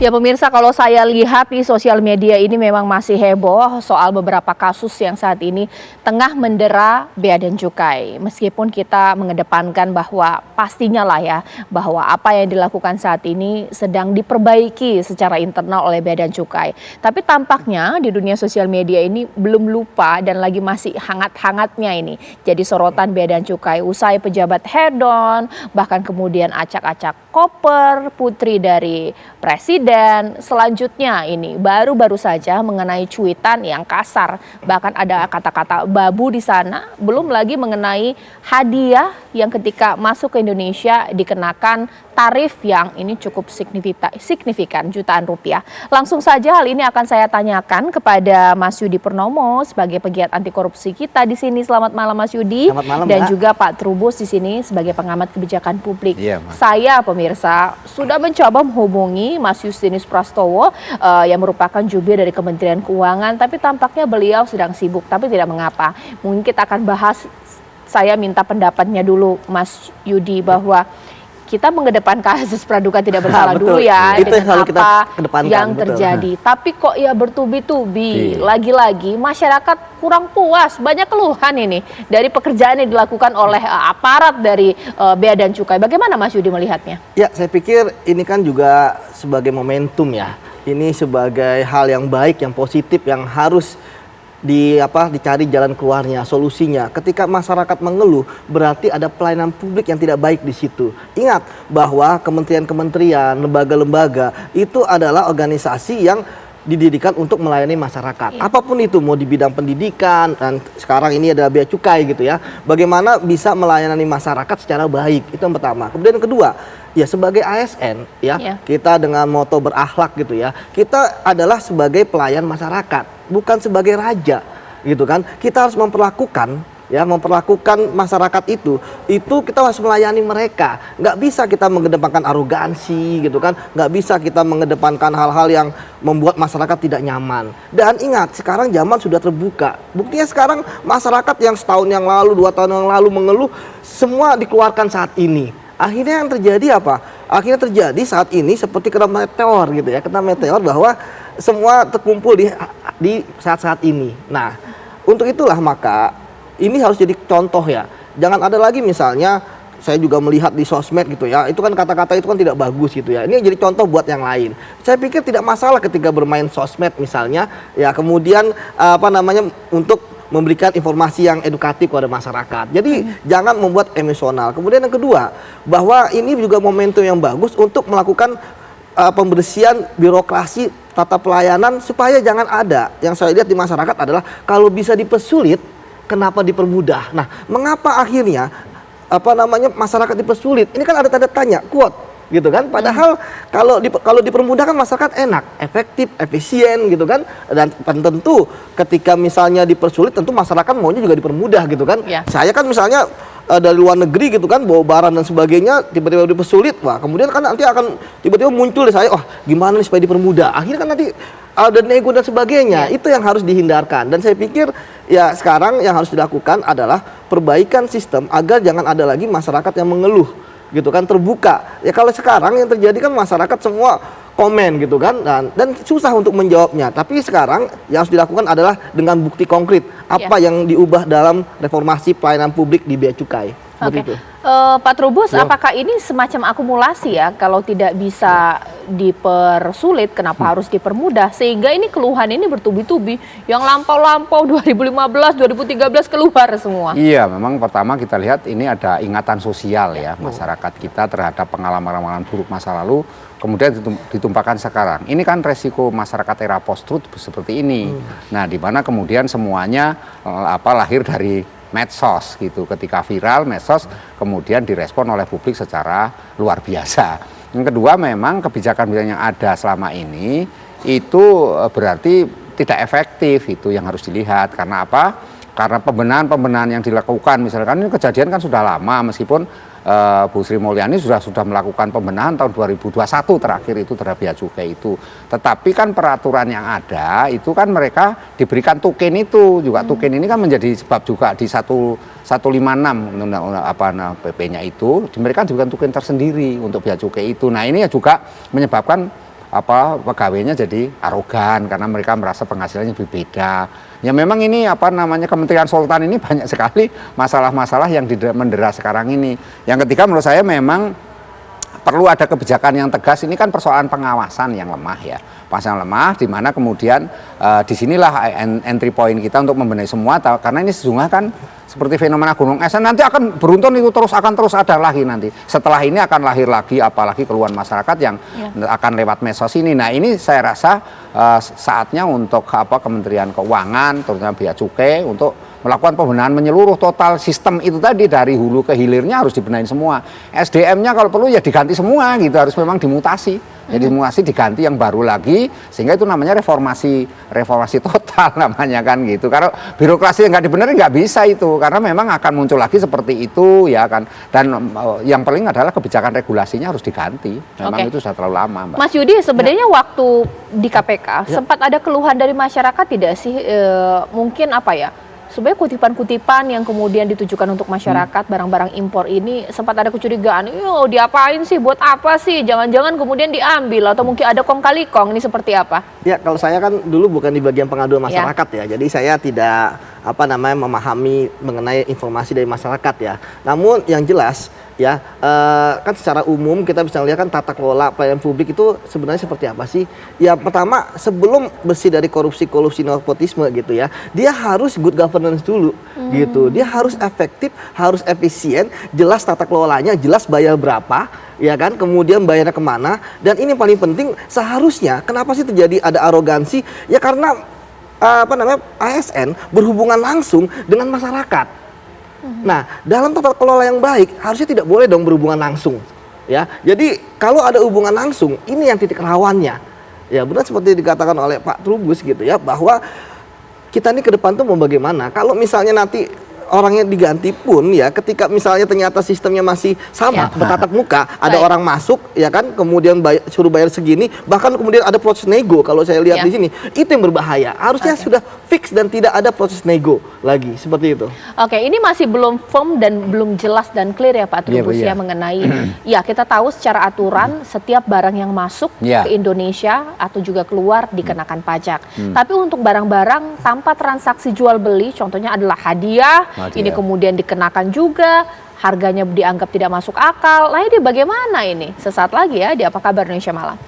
Ya pemirsa, kalau saya lihat di sosial media ini memang masih heboh soal beberapa kasus yang saat ini tengah mendera Bea dan Cukai. Meskipun kita mengedepankan bahwa pastinya lah ya, bahwa apa yang dilakukan saat ini sedang diperbaiki secara internal oleh Bea dan Cukai. Tapi tampaknya di dunia sosial media ini belum lupa dan lagi masih hangat-hangatnya ini. Jadi sorotan Bea dan Cukai usai pejabat hedon, bahkan kemudian acak-acak koper putri dari presiden. Dan selanjutnya ini baru-baru saja mengenai cuitan yang kasar, bahkan ada kata-kata babu di sana, belum lagi mengenai hadiah yang ketika masuk ke Indonesia dikenakan tarif yang ini cukup signifikan jutaan rupiah. Langsung saja hal ini akan saya tanyakan kepada Mas Yudi Purnomo sebagai pegiat anti korupsi kita di sini. Selamat malam Mas Yudi. Selamat malam, dan Mbak. juga Pak Trubus di sini sebagai pengamat kebijakan publik. Iya, Mbak. Saya pemirsa sudah mencoba menghubungi Mas Justinus Prastowo yang merupakan jubir dari Kementerian Keuangan, tapi tampaknya beliau sedang sibuk, tapi tidak mengapa. Mungkin kita akan bahas, saya minta pendapatnya dulu Mas Yudi bahwa kita mengedepankan kasus praduga tidak bersalah dulu ya, itu dengan kita apa kedepankan, yang terjadi. Tapi kok ya bertubi-tubi, lagi-lagi masyarakat kurang puas, banyak keluhan ini dari pekerjaan yang dilakukan oleh aparat dari Bea dan Cukai. Bagaimana Mas Yudi melihatnya? Ya, saya pikir ini kan juga sebagai momentum ya. Ini sebagai hal yang baik, yang positif, yang harus dicari jalan keluarnya, solusinya. Ketika masyarakat mengeluh, berarti ada pelayanan publik yang tidak baik di situ. Ingat bahwa kementerian-kementerian, lembaga-lembaga itu adalah organisasi yang didirikan untuk melayani masyarakat. Apapun itu, mau di bidang pendidikan, dan sekarang ini ada Bea Cukai gitu ya. Bagaimana bisa melayani masyarakat secara baik, itu yang pertama. Kemudian yang kedua, ya sebagai ASN ya, kita dengan moto berakhlak gitu ya. Kita adalah sebagai pelayan masyarakat, bukan sebagai raja gitu kan. Kita harus memperlakukan masyarakat itu kita harus melayani mereka. Nggak bisa kita mengedepankan arogansi gitu kan, nggak bisa kita mengedepankan hal-hal yang membuat masyarakat tidak nyaman. Dan ingat, sekarang zaman sudah terbuka. Buktinya sekarang masyarakat yang setahun yang lalu, 2 tahun yang lalu mengeluh, semua dikeluarkan saat ini. Akhirnya yang terjadi apa? Akhirnya terjadi saat ini seperti kena meteor gitu ya, kena meteor bahwa semua terkumpul di saat-saat ini. Nah, untuk itulah maka ini harus jadi contoh ya. Jangan ada lagi misalnya, saya juga melihat di sosmed gitu ya, itu kan kata-kata itu kan tidak bagus gitu ya. Ini jadi contoh buat yang lain. Saya pikir tidak masalah ketika bermain sosmed misalnya, ya kemudian untuk memberikan informasi yang edukatif kepada masyarakat. Jadi jangan membuat emosional. Kemudian yang kedua, bahwa ini juga momentum yang bagus untuk melakukan pembersihan birokrasi tata pelayanan supaya jangan ada. Yang saya lihat di masyarakat adalah kalau bisa dipersulit, kenapa dipermudah? Nah, mengapa akhirnya masyarakat dipersulit? Ini kan ada tanda tanya, quote gitu kan. Padahal kalau dipermudah kan masyarakat enak, efektif, efisien gitu kan. Dan tentu ketika misalnya dipersulit, tentu masyarakat maunya juga dipermudah gitu kan. Saya kan misalnya dari luar negeri gitu kan, bawa barang dan sebagainya, tiba-tiba dipersulit, wah kemudian kan nanti akan tiba-tiba muncul di saya, gimana nih supaya dipermudah. Akhirnya kan nanti ada nego dan sebagainya. Itu yang harus dihindarkan. Dan saya pikir ya sekarang yang harus dilakukan adalah perbaikan sistem agar jangan ada lagi masyarakat yang mengeluh gitu kan, terbuka. Ya kalau sekarang yang terjadi kan masyarakat semua komen gitu kan, dan susah untuk menjawabnya. Tapi sekarang yang harus dilakukan adalah dengan bukti konkret apa yang diubah dalam reformasi pelayanan publik di Bea Cukai. Oke. Pak Trubus, apakah ini semacam akumulasi ya, kalau tidak bisa dipersulit, kenapa harus dipermudah? Sehingga ini keluhan ini bertubi-tubi, yang lampau-lampau 2015, 2013 keluar semua. Iya, memang pertama kita lihat ini ada ingatan sosial ya, masyarakat kita terhadap pengalaman-pengalaman buruk masa lalu, kemudian ditumpahkan sekarang. Ini kan resiko masyarakat era post-truth seperti ini. Nah, di mana kemudian semuanya lahir dari medsos gitu. Ketika viral medsos kemudian direspon oleh publik secara luar biasa. Yang kedua, memang kebijakan-kebijakan yang ada selama ini itu berarti tidak efektif, itu yang harus dilihat. Karena apa? Karena pembenahan yang dilakukan, misalkan ini kejadian kan sudah lama, meskipun Bu Sri Mulyani sudah melakukan pembenahan tahun 2021 terakhir itu terhadap Bea Cukai itu. Tetapi kan peraturan yang ada itu kan mereka diberikan tuken itu juga. Tuken ini kan menjadi sebab juga di 156 PP-nya itu mereka diberikan tuken tersendiri untuk Bea Cukai itu. Nah, ini juga menyebabkan pegawainya jadi arogan karena mereka merasa penghasilannya lebih beda. Ya memang ini Kementerian Sultan ini banyak sekali masalah-masalah yang mendera sekarang ini. Yang ketiga menurut saya memang perlu ada kebijakan yang tegas. Ini kan persoalan pengawasan yang lemah ya, pengawasan lemah, di mana kemudian disinilah entry point kita untuk membenahi semua, karena ini sesungguhnya kan seperti fenomena gunung es nanti akan beruntun, itu akan terus ada lagi nanti. Setelah ini akan lahir lagi, apalagi keluhan masyarakat yang akan lewat medsos ini. Nah ini saya rasa saatnya untuk Kementerian Keuangan, terutama Bea Cukai, untuk melakukan pembenahan menyeluruh total sistem itu tadi, dari hulu ke hilirnya harus dibenahin semua. SDM-nya kalau perlu ya diganti semua gitu, harus memang dimutasi. Jadi dimutasi, diganti yang baru lagi, sehingga itu namanya reformasi total namanya kan gitu. Kalau birokrasi yang nggak dibenerin nggak bisa itu, karena memang akan muncul lagi seperti itu ya kan. Dan yang paling adalah kebijakan regulasinya harus diganti. Memang itu sudah terlalu lama, Mbak. Mas Yudi, sebenarnya waktu di KPK sempat ada keluhan dari masyarakat tidak sih? Mungkin sebenarnya kutipan-kutipan yang kemudian ditujukan untuk masyarakat, barang-barang impor ini sempat ada kecurigaan, diapain sih, buat apa sih, jangan-jangan kemudian diambil, atau mungkin ada kong kali kong, ini seperti apa? Ya, kalau saya kan dulu bukan di bagian pengaduan masyarakat ya, jadi saya tidak memahami mengenai informasi dari masyarakat ya. Namun yang jelas ya, kan secara umum kita bisa lihat kan tata kelola pelayanan publik itu sebenarnya seperti apa sih? Ya pertama, sebelum bersih dari korupsi nepotisme gitu ya, dia harus good governance dulu gitu. Dia harus efektif, harus efisien, jelas tata kelolanya, jelas bayar berapa, ya kan, kemudian bayarnya kemana. Dan ini paling penting, seharusnya kenapa sih terjadi ada arogansi? Ya karena ASN berhubungan langsung dengan masyarakat. Nah, dalam tata kelola yang baik harusnya tidak boleh dong berhubungan langsung, ya. Jadi kalau ada hubungan langsung, ini yang titik rawannya. Ya benar seperti dikatakan oleh Pak Trubus gitu ya, bahwa kita ini ke depan tuh mau bagaimana? Kalau misalnya nanti orangnya diganti pun ya, ketika misalnya ternyata sistemnya masih sama, bertatap muka, ada orang masuk ya kan, kemudian suruh bayar segini, bahkan kemudian ada proses nego. Kalau saya lihat di sini, itu yang berbahaya. Harusnya sudah fix dan tidak ada proses nego lagi, seperti itu. Oke, ini masih belum firm dan belum jelas dan clear ya Pak Trubus ya mengenai, ya kita tahu secara aturan setiap barang yang masuk ke Indonesia atau juga keluar dikenakan pajak. Tapi untuk barang-barang tanpa transaksi jual beli, contohnya adalah hadiah, ini kemudian dikenakan juga, harganya dianggap tidak masuk akal. Nah ini bagaimana ini? Sesaat lagi ya di Apa Kabar Indonesia Malam.